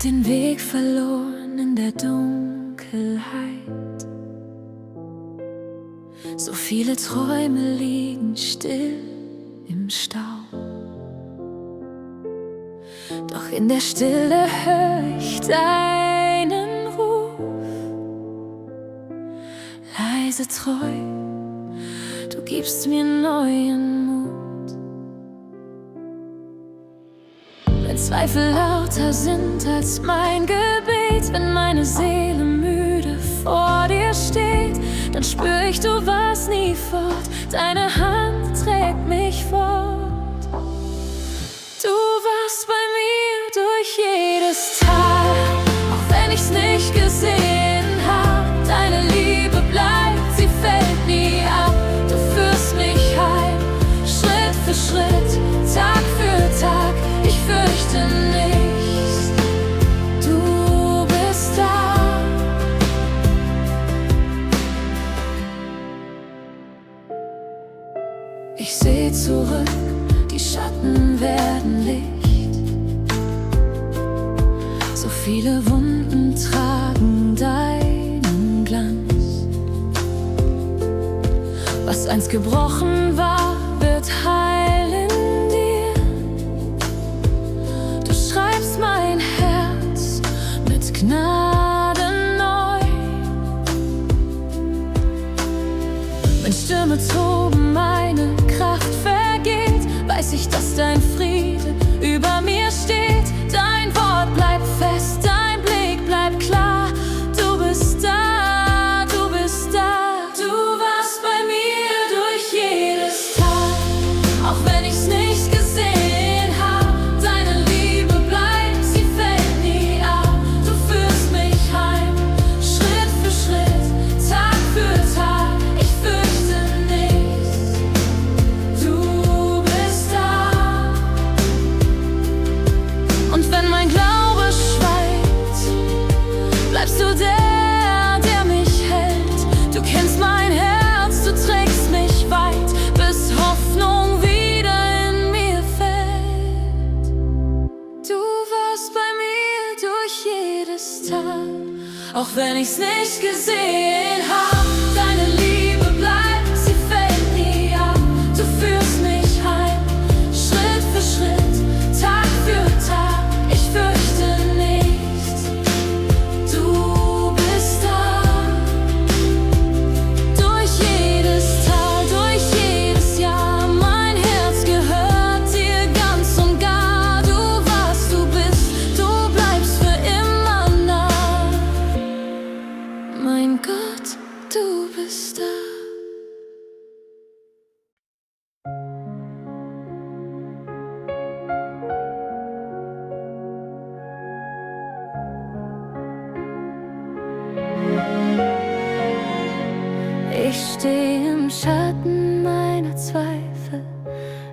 den Weg verloren in der Dunkelheit. So viele Träume liegen still im Stau. Doch in der Stille hör ich deinen Ruf. Leise treu, du gibst mir neuen Mut. Wenn Zweifel lauter sind als mein Gebet, wenn meine Seele müde vor dir steht, dann spür ich, du warst nie fort, deine Hand trägt mich fort. Du warst bei mir durch jedes Tal, auch wenn ich's nicht gesehen hab. Deine Liebe bleibt, sie fällt nie ab. Du führst mich heim, Schritt für Schritt, Tag für Tag. Ich fürchte nichts, du bist da. Ich seh zurück, die Schatten werden Licht. So viele Wunden tragen deinen Glanz. Was einst gebrochen war, wird heil in dir. Du schreibst mein Herz mit Gnade neu. Wenn Stürme toben, meine Kraft vergeht, weiß ich, dass dein Friede über mir steht. Dein Wort bleibt fest, dein Blick bleibt klar. Du bist da, du bist da. Du warst bei mir durch jedes Tal, auch wenn ich's nicht gesehen hab. Deine Liebe bleibt, sie fällt nie ab. Du führst mich heim, Schritt für Schritt, Tag für Tag. Ich fürchte nichts, du bist da. Und wenn mein Glaube schweigt, bleibst du der mich hält. Du kennst mein Herz, du trägst mich weit, bis Hoffnung wieder in mir fällt. Du warst bei mir durch jedes Tal, auch wenn ich's nicht gesehen hab. Deine Liebe bleibt, sie fällt nie ab. Du führst mich heim, Schritt für Schritt, Tag für Tag. Ich fürchte nichts, du bist da. Durch jedes Tal, durch jedes Jahr, mein Herz gehört dir ganz und gar. Du warst, du bist, du bleibst für immer nah. Mein Gott, du bist da. Ich stehe im Schatten meiner Zweifel,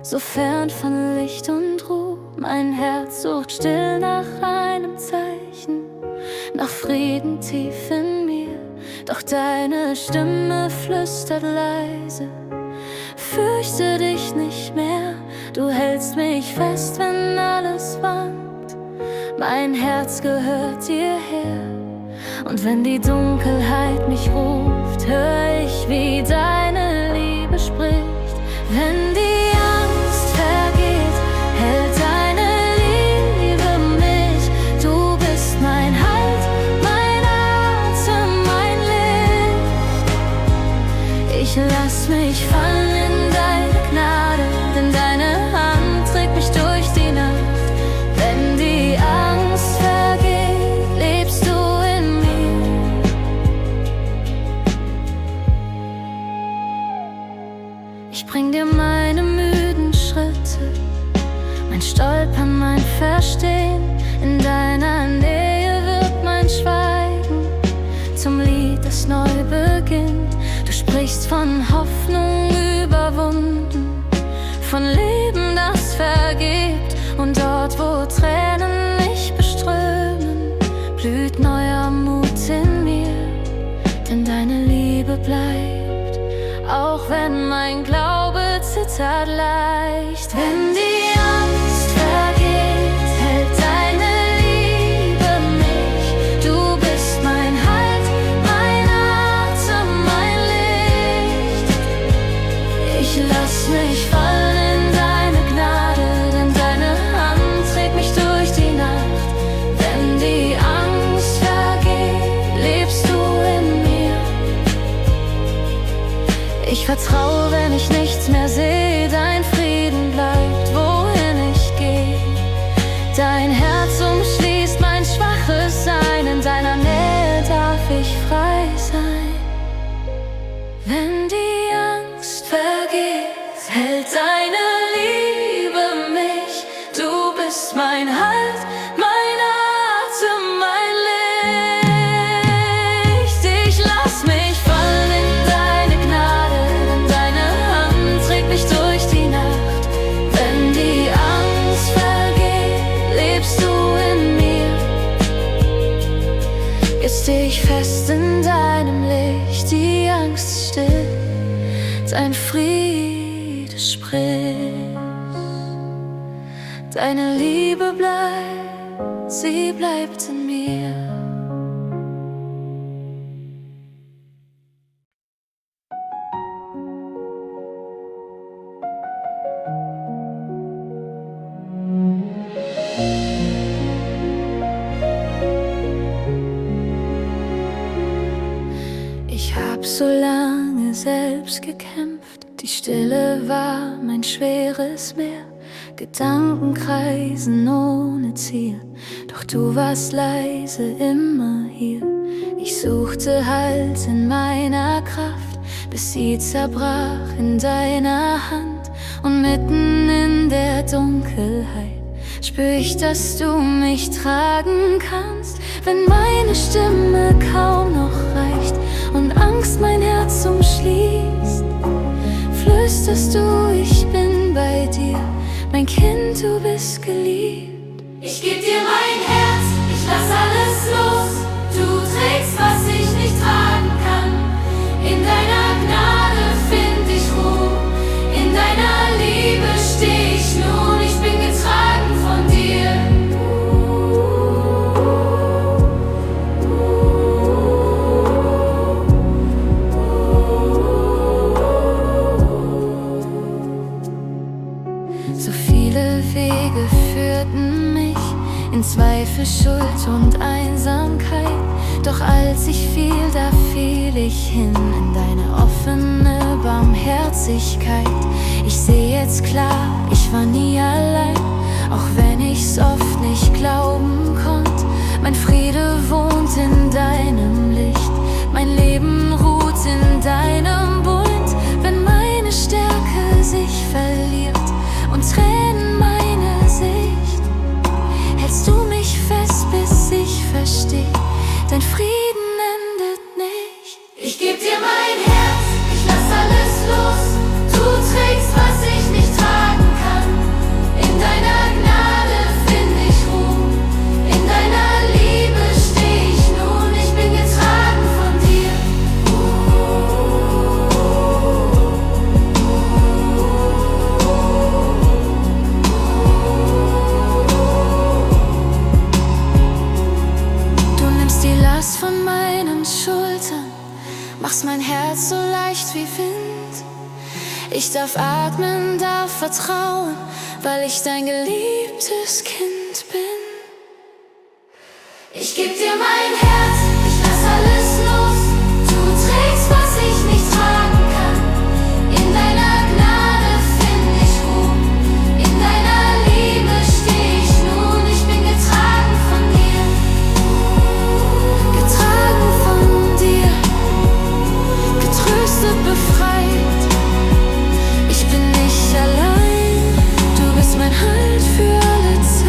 so fern von Licht und Ruhe. Mein Herz sucht still nach einem Zeichen, nach Frieden tief in mir. Doch deine Stimme flüstert leise: Fürchte dich nicht mehr, du hältst mich fest, wenn alles wankt. Mein Herz gehört dir her. Und wenn die Dunkelheit mich ruft, hör ich, wie deine Liebe spricht. Wenn die Angst vergeht, hält deine Liebe mich. Du bist mein Halt, mein Atem, mein Licht. Ich lass mich fallen in deine Gnade, denn deine Hand trägt mich durch die Nacht. Wenn die Angst vergeht, lebst du in mir. Ich bring dir meine müden Schritte, mein Stolpern, mein Verstehen. In deiner Nähe wird mein Schweigen zum Lied, das neu beginnt. Du sprichst von Hoffnung überwunden, von Leben, das vergibt. Und dort, wo Tränen mich beströmen, blüht neuer Mut in mir. Denn deine Liebe bleibt, auch wenn mein Glaube zittert leicht. Wenn die Angst vergeht, hält deine Liebe Jetzt steh ich fest in deinem Licht, die Angst ist still, dein Friede spricht. Deine Liebe bleibt, sie bleibt in mir. Ich hab so lange selbst gekämpft, die Stille war mein schweres Meer. Gedanken kreisen ohne Ziel, doch du warst leise immer hier. Ich suchte Halt in meiner Kraft, bis sie zerbrach in deiner Hand. Und mitten in der Dunkelheit spür ich, dass du mich tragen kannst. Wenn meine Stimme kaum noch reicht und Angst mein Herz umschließt, flüsterst du, ich bin bei dir, mein Kind, du bist geliebt. Ich geb dir mein Herz, ich lass alles los. Du trägst, was ich nicht tragen kann. In deiner Gnade find ich Ruhe, in deiner Liebe steh ich nun. Ich bin getragen von dir. So viele Wege führten mich in Zweifel, Schuld und Einsamkeit. Doch als ich fiel, da fiel ich hin in deine offene Barmherzigkeit. Ich seh jetzt klar, ich war nie allein, auch wenn ich's oft nicht glauben konnt. Mein Friede wohnt in deinem Licht, mein Leben ruht in deinem Bund. Wenn meine Stärke sich verliert und Tränen meine Sicht, hältst du mich fest, bis ich versteh, dein Frieden endet nicht. Ich geb dir mein Herz, ich lass alles los. Du trägst, was ich nicht tragen kann. In deiner Gnade find ich Ruhe, in deiner Liebe steh ich nun. Ich bin getragen von dir. Du nimmst die Last von meinen Schultern, machst mein Herz so leicht wie Wind. Ich darf atmen, darf vertrauen, weil ich dein geliebtes Kind bin. Ich geb dir mein Herz, ich lass alles los. Du trägst, was ich nicht tragen kann. In deiner Gnade find ich Ruhe, in deiner Liebe steh ich nun. Ich bin getragen von dir. Getragen von dir, getröstet, befreit. Ich bin nicht allein, du bist mein Halt für alle Zeit.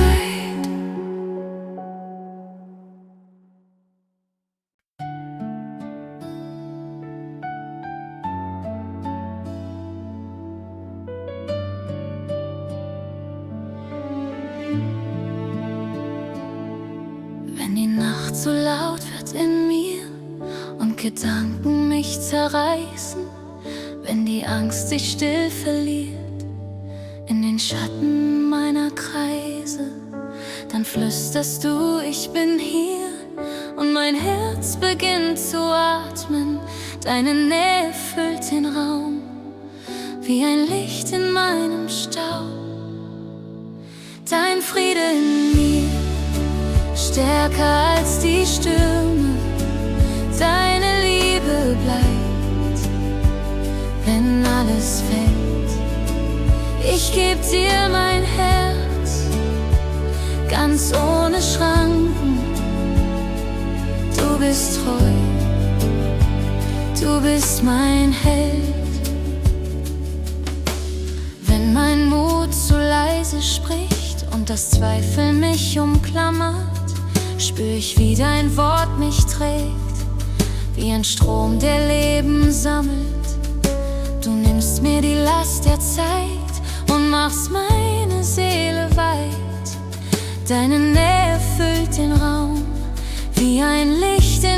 Wenn die Nacht so laut wird in mir und Gedanken mich zerreißen, wenn die Angst sich still verliert in den Schatten meiner Kreise, dann flüsterst du, ich bin hier, und mein Herz beginnt zu atmen. Deine Nähe füllt den Raum wie ein Licht in meinem Staub. Dein Friede in mir, stärker als die Stürme. Deine Liebe bleibt, wenn alles fällt. Ich geb dir mein Herz, ganz ohne Schranken. Du bist treu, du bist mein Held. Wenn mein Mut zu leise spricht und das Zweifel mich umklammert, spür ich, wie dein Wort mich trägt, wie ein Strom, der Leben sammelt. Du nimmst mir die Last der Zeit und machst meine Seele weit. Deine Nähe füllt den Raum wie ein Licht in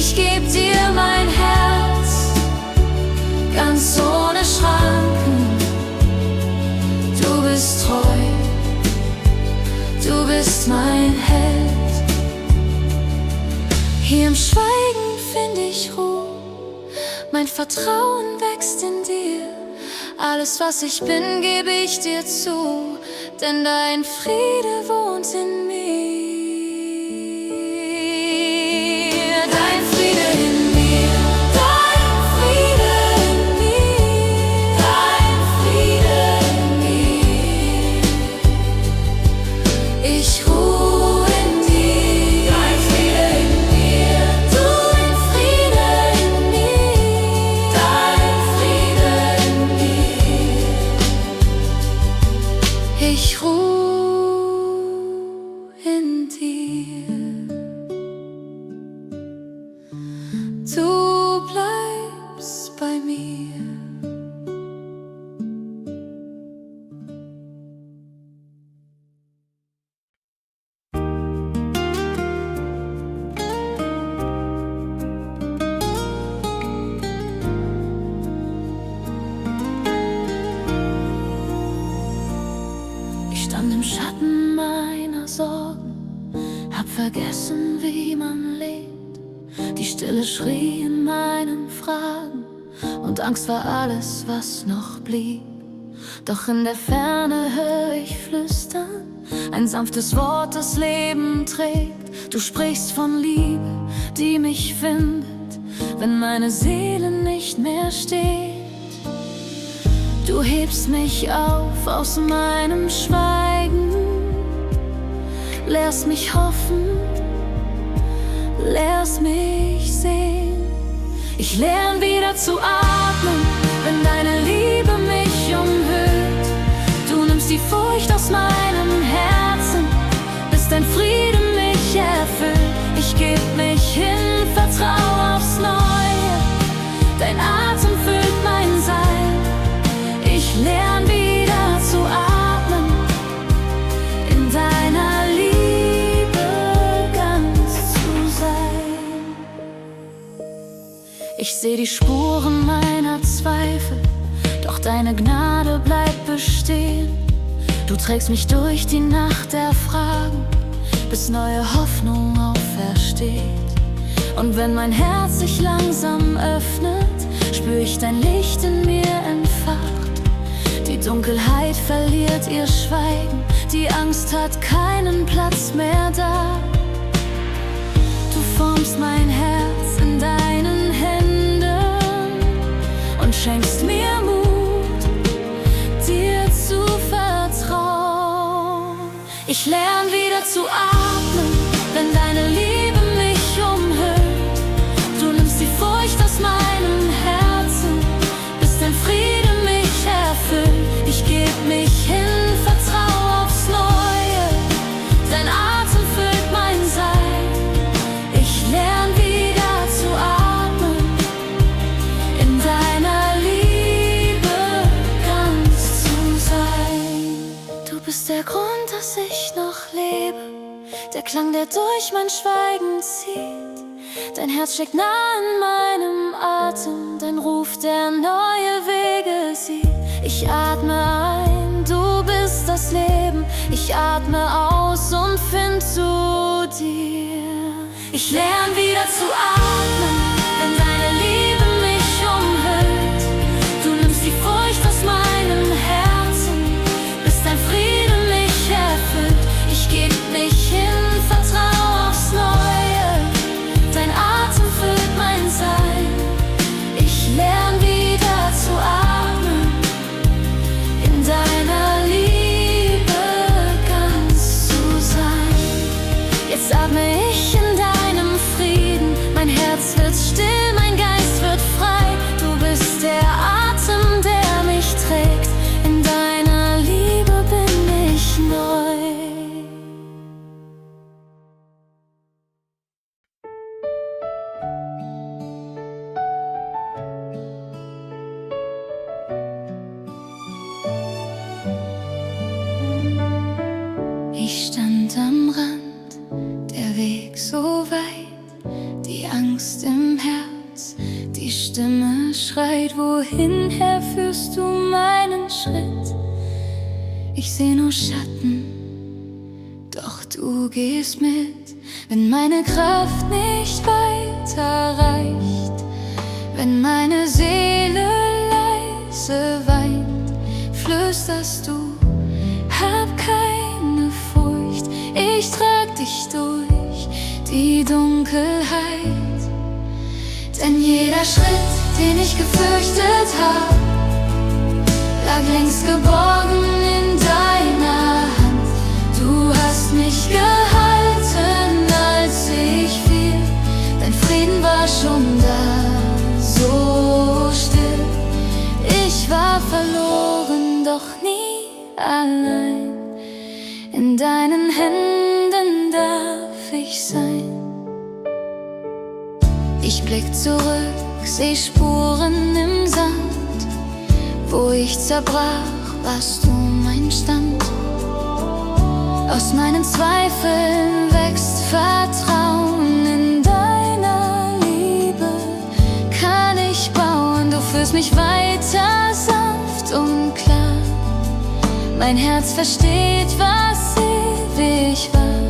Ich geb dir mein Herz, ganz ohne Schranken. Du bist treu, du bist mein Held. Hier im Schweigen find ich Ruhe, mein Vertrauen wächst in dir. Alles, was ich bin, gebe ich dir zu, denn dein Friede wohnt in mir. Dein Friede in mir, dein Friede in mir, dein Friede in mir. Ich ruhe in dir, dein Friede in mir, du in Friede in mir, dein Friede in mir. Ich ruhe in dir. Du bleibst bei mir. Ich stand im Schatten meiner Sorgen, hab vergessen, wie man lebt. Die Stille schrie in meinen Fragen und Angst war alles, was noch blieb. Doch in der Ferne hör ich flüstern, ein sanftes Wort, das Leben trägt. Du sprichst von Liebe, die mich findet, wenn meine Seele nicht mehr steht. Du hebst mich auf aus meinem Schweigen, lehrst mich hoffen, lehrst mich sehen. Ich lern wieder zu atmen, wenn deine Liebe mich umhüllt. Du nimmst die Furcht aus meinem Herzen, bis dein Friede mich erfüllt. Ich geb mich hin, vertrau aufs Neue, dein Atem füllt mein Sein. Ich lern wieder zu atmen, in deiner Liebe ganz zu sein. Ich seh die Spuren meiner Zweifel, doch deine Gnade bleibt bestehen. Du trägst mich durch die Nacht der Fragen, bis neue Hoffnung aufersteht. Und wenn mein Herz sich langsam öffnet, spür ich dein Licht in mir entfacht. Die Dunkelheit verliert ihr Schweigen, die Angst hat keinen Platz mehr da. Du formst mein Herz in deinen Händen und schenkst mir Mut, dir zu vertrauen. Ich lern wieder zu atmen, wenn deine Liebe mich umhüllt. Du nimmst die Furcht aus meinem Herzen, bis dein Friede mich erfüllt. Ich geb mich hin, vertrau aufs Neue, dein Atem füllt mein Sein. Ich lern wieder zu atmen, in deiner Liebe ganz zu sein. Du bist der Grund, dass ich noch lebe, der Klang, der durch mein Schweigen zieht. Dein Herz schlägt nah in meinem Atem, dein Ruf, der neue Wege sieht. Ich atme ein, du bist das Leben. Ich atme aus und find zu dir. Ich lern wieder zu atmen, wenn deine Liebe mich umhüllt. Du nimmst die Furcht aus meinem Herzen, bis dein Friede mich erfüllt. Ich geb mich hin, vertrau aufs Neue, dein Atem füllt mein Sein. Ich lern wieder zu atmen, in deiner Liebe ganz zu sein. Jetzt atme ich in deinem Frieden, mein Herz Angst im Herz, die Stimme schreit, wohin führst du meinen Schritt? Ich seh nur Schatten, doch du gehst mit. Wenn meine Kraft nicht weiter reicht, wenn meine Seele leise weint, flüsterst du, hab keine Furcht, ich trag dich durch die Dunkelheit. Denn jeder Schritt, den ich gefürchtet hab, lag längst geborgen in deiner Hand. Du hast mich gehalten, als ich fiel, dein Frieden war schon da, so still. Ich war verloren, doch nie allein. In deinen Händen darf ich sein. Ich blick zurück, seh Spuren im Sand. Wo ich zerbrach, warst du mein Stand. Aus meinen Zweifeln wächst Vertrauen. In deiner Liebe kann ich bauen. Du führst mich weiter sanft und klar. Mein Herz versteht, was ewig war,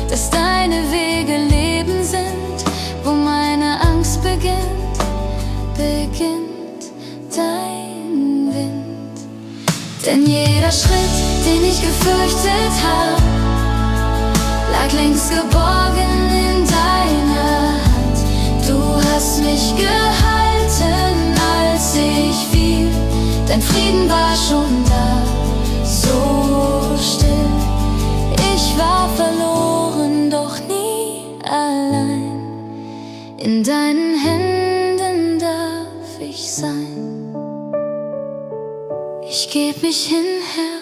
dass deine Wege Leben sind. Wo meine Angst beginnt, beginnt dein Wind. Denn jeder Schritt, den ich gefürchtet hab, lag längst geborgen in deiner Hand. Du hast mich gehalten, als ich fiel, dein Frieden war schon da, so still. Ich war verloren, doch nie allein. In deinen Händen darf ich sein. Ich geb mich hin, Herr,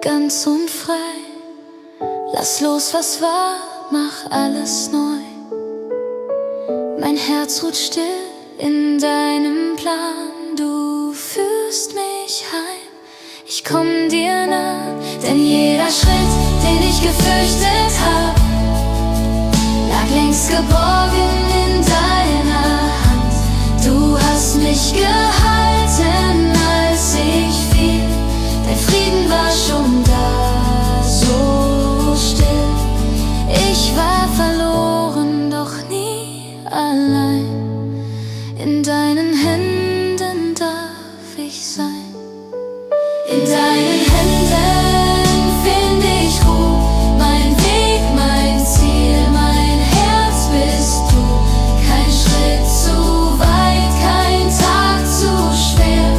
ganz und frei. Lass los, was war, mach alles neu. Mein Herz ruht still in deinem Plan. Du führst mich heim, ich komm dir nah. Denn jeder Schritt, den ich gefürchtet hab, lag längst geborgen in deiner Hand. Du hast mich gehalten, als ich fiel, dein Frieden war schon da, so still. Ich war verloren, doch nie allein. In deinen Händen darf ich sein. In deinen Händen find ich Ruhe, mein Weg, mein Ziel, mein Herz bist du. Kein Schritt zu weit, kein Tag zu schwer.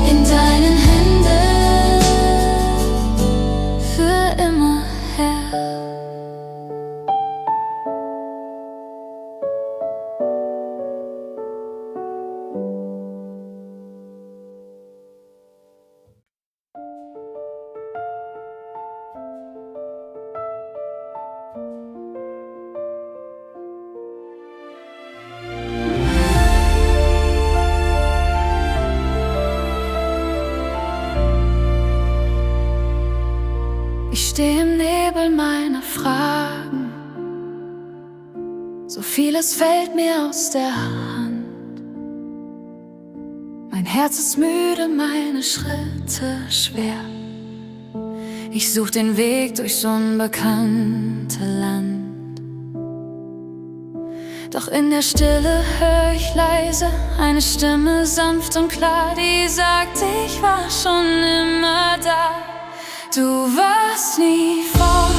In deinen Händen für immer, Herr. Ich steh im Nebel meiner Fragen, so vieles fällt mir aus der Hand. Mein Herz ist müde, meine Schritte schwer. Ich such den Weg durchs unbekannte Land. Doch in der Stille hör ich leise eine Stimme, sanft und klar, die sagt, ich war schon immer da. Du warst nie fort,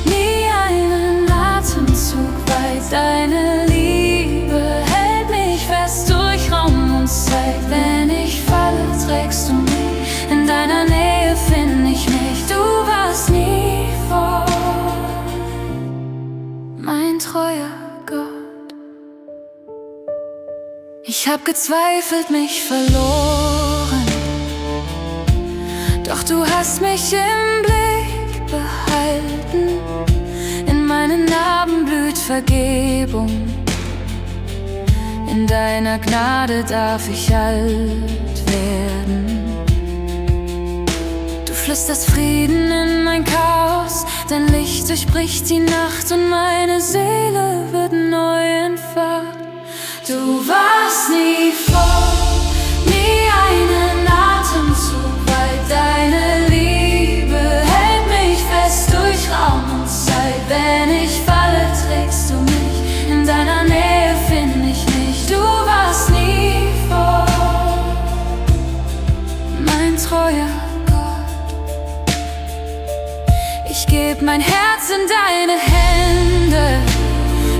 nie einen Atemzug weit. Deine Liebe hält mich fest durch Raum und Zeit. Wenn ich falle, trägst du mich, in deiner Nähe find ich mich. Du warst nie fort, mein treuer Gott. Ich hab gezweifelt, mich verloren, doch du hast mich im Blick behalten. In meinen Narben blüht Vergebung. In deiner Gnade darf ich alt werden. Du flüsterst Frieden in mein Chaos, dein Licht durchbricht die Nacht und meine Seele wird neu entfacht. Du warst nie fort, nie einen Atemzug weit, deine Liebe hält mich fest durch Raum und Zeit. Wenn ich falle, trägst du mich, in deiner Nähe find ich mich. Du warst nie fort, mein treuer Gott. Ich geb mein Herz in deine Hände,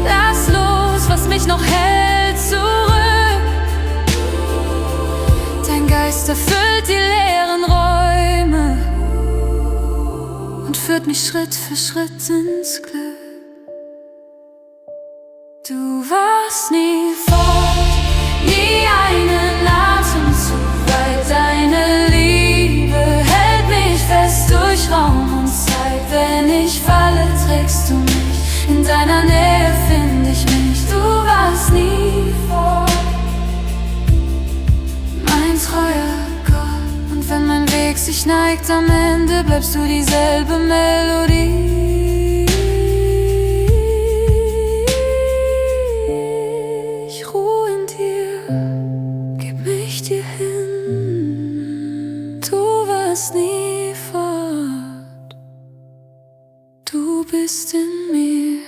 lass los, was mich noch hält, zurück. Dein Geist erfüllt die leeren Räume und führt mich Schritt für Schritt ins Glück. Du warst nie fort, nie einen Atemzug weit, deine Liebe hält mich fest durch Raum und Zeit. Wenn ich falle, trägst du mich, in deiner Nähe find ich mich. Du warst nie fort, mein treuer Gott. Und wenn mein Weg sich neigt, am Ende bleibst du dieselbe Melodie. Ich ruh in dir, gib mich dir hin. Du warst nie fort, du bist in mir.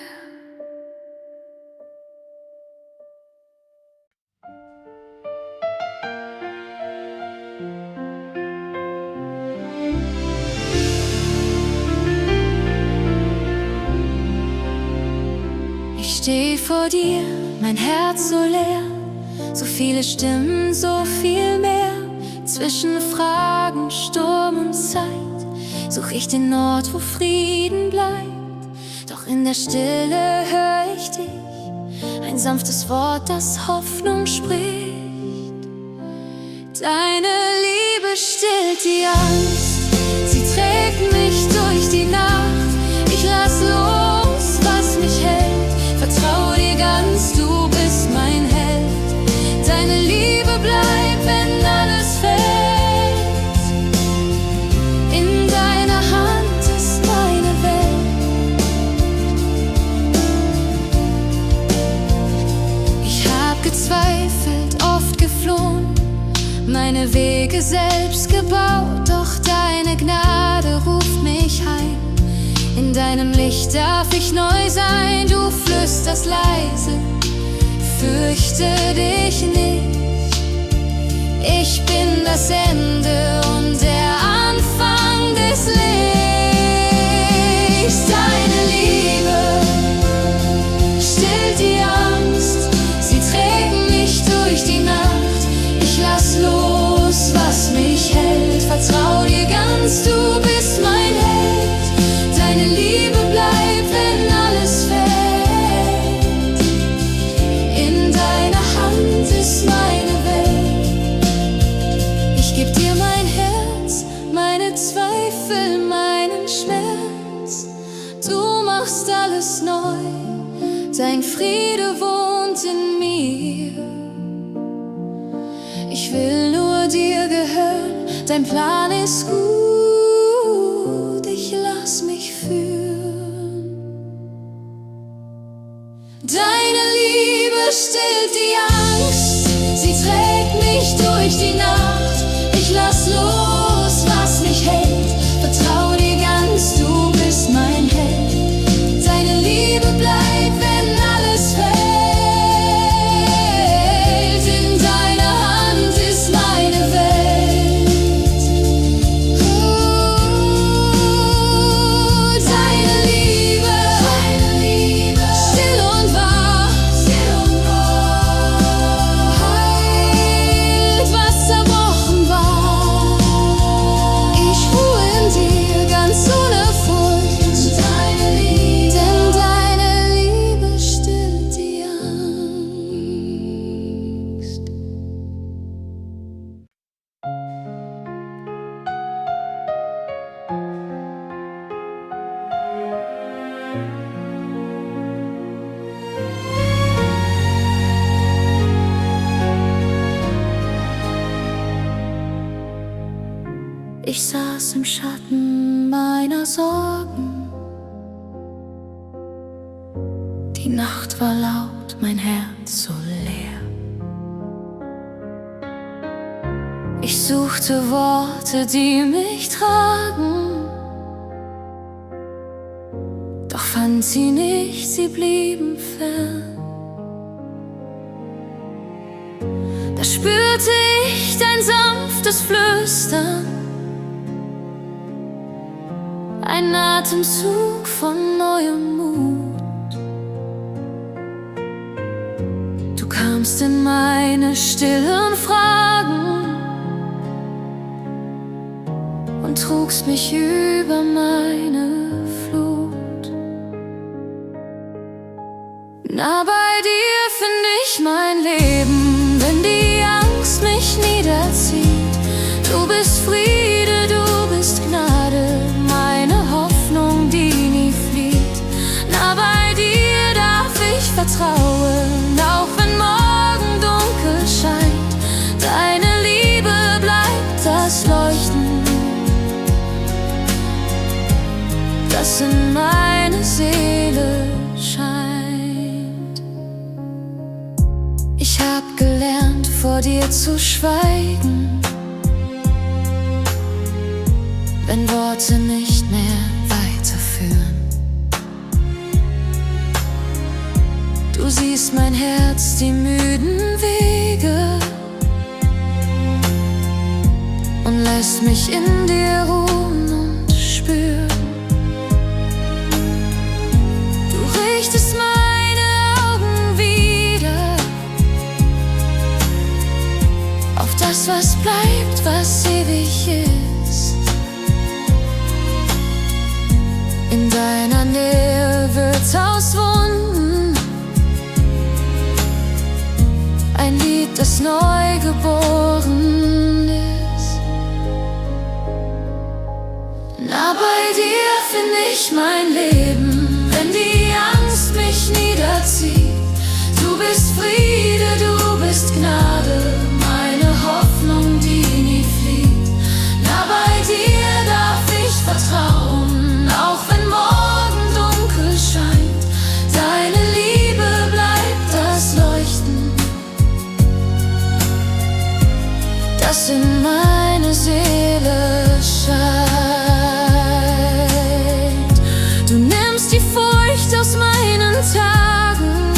Ich steh vor dir, mein Herz so leer, so viele Stimmen, so viel mehr. Zwischen Fragen, Sturm und Zeit such ich den Ort, wo Frieden bleibt. Doch in der Stille hör ich dich, ein sanftes Wort, das Hoffnung spricht. Deine Liebe stillt die Angst, sie trägt mich durch die Nacht. Ich lass los, was mich hält, vertrau dir ganz, du bist mein Held. Deine Liebe bleibt, wenn alles fällt. In deiner Hand ist meine Welt. Ich hab gezweifelt, oft geflohen, meine Wege selbst gebaut, doch deine Gnade ruft mich heim. In deinem Licht darf ich neu sein, du flüsterst leise, fürchte dich nicht. Ich bin das Ende und der Anfang des Lichts. Deine Liebe stillt die Angst, sie trägt mich durch die Nacht. Ich lass los, was mich hält, vertrau dir ganz, du bist mein Held. Deine Liebe bleibt, wenn alles fällt. In deiner Hand ist meine Welt. Ich geb dir mein Herz, meine Zweifel, meinen Schmerz. Du machst alles neu, dein Friede wohnt in mir. Ich will nur dir gehören, dein Plan ist gut, ich lass mich führen. Deine Liebe stillt die Angst, sie trägt mich durch die Nacht. Ich lass los, was mich hält, vertrau dir ganz, du bist mein Held. Deine Liebe bleibt, wenn alles fällt. In deiner Hand ist meine Welt. im Schatten meiner Sorgen. Die Nacht war laut, mein Herz so leer. Ich suchte Worte, die mich tragen, doch fand sie nicht, sie blieben fern. Da spürte ich dein sanftes Flüstern, ein Atemzug von neuem Mut. Du kamst in meine stillen Fragen und trugst mich über meine Flut. Nah bei dir find ich mein Leben, wenn die Angst mich niederzieht. Du bist Friede, du bist Gnade, meine Hoffnung, die nie flieht. Nah bei dir darf ich vertrauen, auch wenn morgen dunkel scheint. Deine Liebe bleibt das Leuchten, das in meine Seele scheint. Ich hab gelernt, vor dir zu schweigen, wenn Worte nicht mehr weiterführen. Du siehst mein Herz, die müden Wege, und lässt mich in dir ruhen und spüren. Du richtest meine Augen wieder auf das, was bleibt, was ewig ist. In deiner Nähe wird aus Wunden ein Lied, das neu geboren ist. Nah bei dir find ich mein Leben, wenn die Angst mich niederzieht. Du bist Friede, du bist Gnade, meine Hoffnung, die nie flieht. Nah bei dir darf ich vertrauen, auch wenn morgen dunkel scheint. Deine Liebe bleibt das Leuchten, das in meine Seele scheint. Du nimmst die Furcht aus meinen Tagen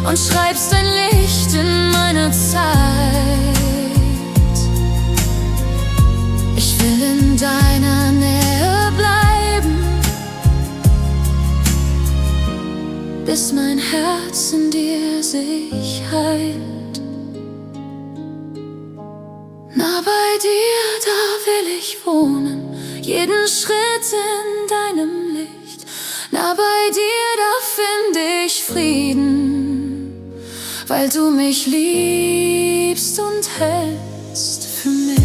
und schreibst dein Licht in meine Zeit. Ich will in deiner Nähe bleiben, bis mein Herz in dir sich heilt. Nah bei dir, da will ich wohnen, jeden Schritt in deinem Licht. Nah bei dir, da find ich Frieden, weil du mich liebst und hältst für mich.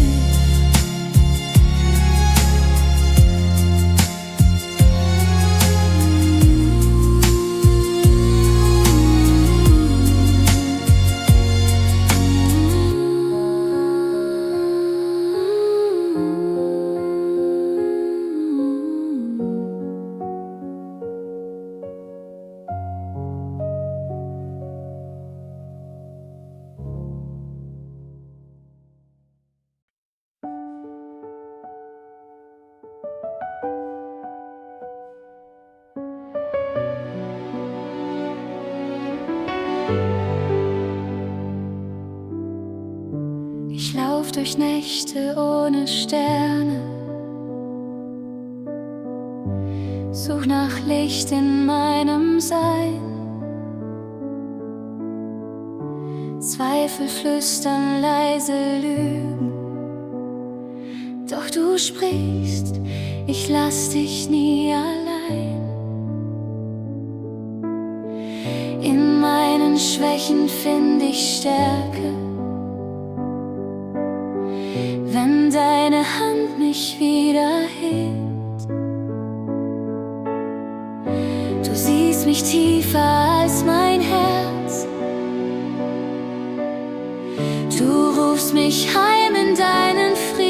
Ich lauf durch Nächte ohne Sterne, such nach Licht in meinem Sein. Zweifel flüstern leise Lügen, doch du sprichst, ich lass dich nie allein. In meinen Schwächen find ich Stärke, wenn deine Hand mich wieder hebt. Du siehst mich tiefer als mein Herz, du rufst mich heim in deinen Frieden.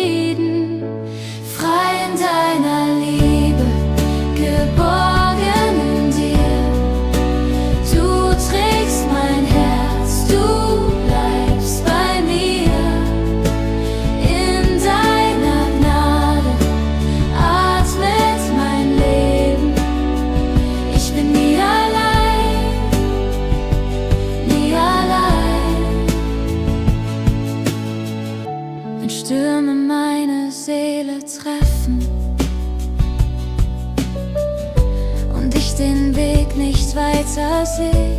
nicht weiter sehe,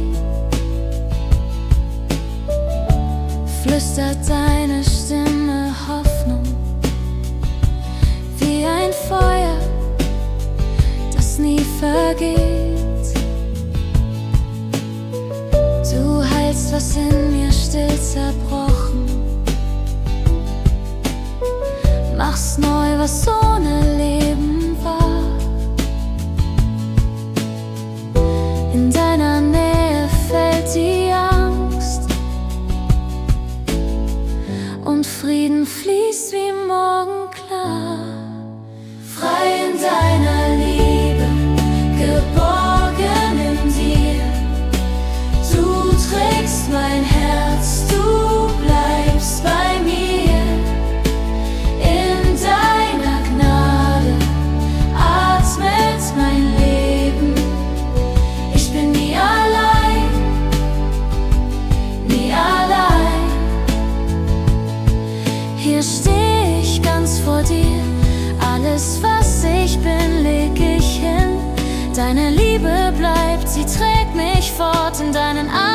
flüstert deine Stimme Hoffnung, wie ein Feuer, das nie vergeht. Du heilst, was in mir still zerbrochen, machst neu, was ohne Leben war. In deiner Nähe fällt die Angst und Frieden fließt wie morgen klar. Frei in deiner Liebe, geborgen in dir. Du trägst mein Herz, du bleibst bei mir. In deiner Gnade atmet mein Leben. Ich bin nie allein, nie allein. Hier steh ich ganz vor dir, alles was ich bin leg ich hin. Deine Liebe bleibt, sie trägt mich fort in deinen Armen.